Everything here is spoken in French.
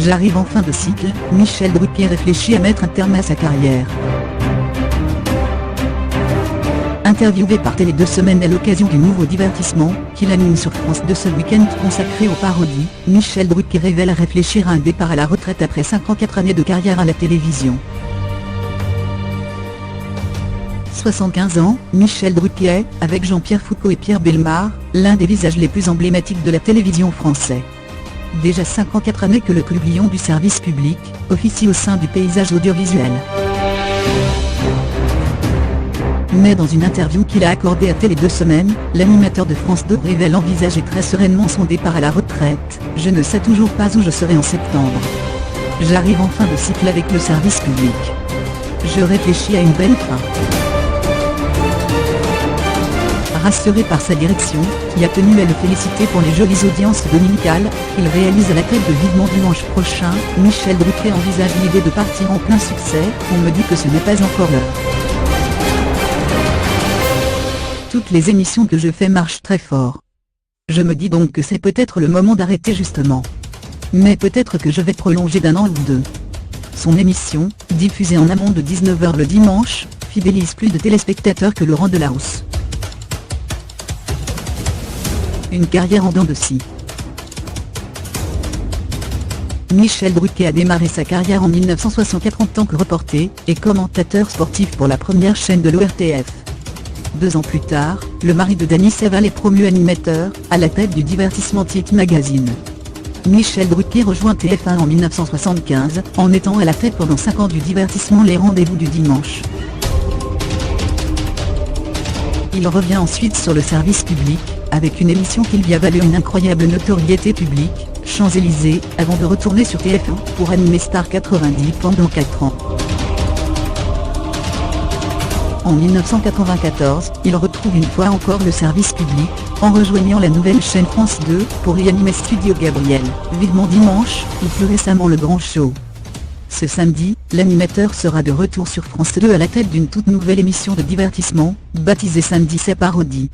J'arrive en fin de cycle, Michel Drucker réfléchit à mettre un terme à sa carrière. Interviewé par Télé 2 Semaines à l'occasion du nouveau divertissement qu'il anime sur France 2 ce week-end consacré aux parodies, Michel Drucker révèle réfléchir à un départ à la retraite après 54 années de carrière à la télévision. 75 ans, Michel Drucker, avec Jean-Pierre Foucault et Pierre Bellemare, l'un des visages les plus emblématiques de la télévision française. Déjà 54 années que le plus lion du service public officie au sein du paysage audiovisuel. Mais dans une interview qu'il a accordée à Télé 2 Semaines, l'animateur de France 2 révèle envisager très sereinement son départ à la retraite. « Je ne sais toujours pas où je serai en septembre. J'arrive en fin de cycle avec le service public. Je réfléchis à une belle fin. » Rassuré par sa direction, qui a tenu à le féliciter pour les jolies audiences dominicales qu'il réalise à la tête de Vivement Dimanche prochain, Michel Drucker envisage l'idée de partir en plein succès. On me dit que ce n'est pas encore l'heure. Toutes les émissions que je fais marchent très fort. Je me dis donc que c'est peut-être le moment d'arrêter justement. Mais peut-être que je vais prolonger d'1 an ou 2. Son émission, diffusée en amont de 19 h le dimanche, fidélise plus de téléspectateurs que Laurent Delahousse. Une carrière en dents de scie. Michel Drucker a démarré sa carrière en 1964 en tant que reporter et commentateur sportif pour la première chaîne de l'ORTF. 2 ans plus tard, le mari de Dany Saval est promu animateur, à la tête du divertissement Tic Magazine. Michel Drucker rejoint TF1 en 1975, en étant à la tête pendant 5 ans du divertissement Les Rendez-vous du Dimanche. Il revient ensuite sur le service public, avec une émission qui lui a valu une incroyable notoriété publique, Champs-Élysées, avant de retourner sur TF1 pour animer Star 90 pendant 4 ans. En 1994, il retrouve une fois encore le service public, en rejoignant la nouvelle chaîne France 2, pour y animer Studio Gabriel, Vivement Dimanche, ou plus récemment Le Grand Show. Ce samedi, l'animateur sera de retour sur France 2 à la tête d'une toute nouvelle émission de divertissement, baptisée Samedi c'est Parodie.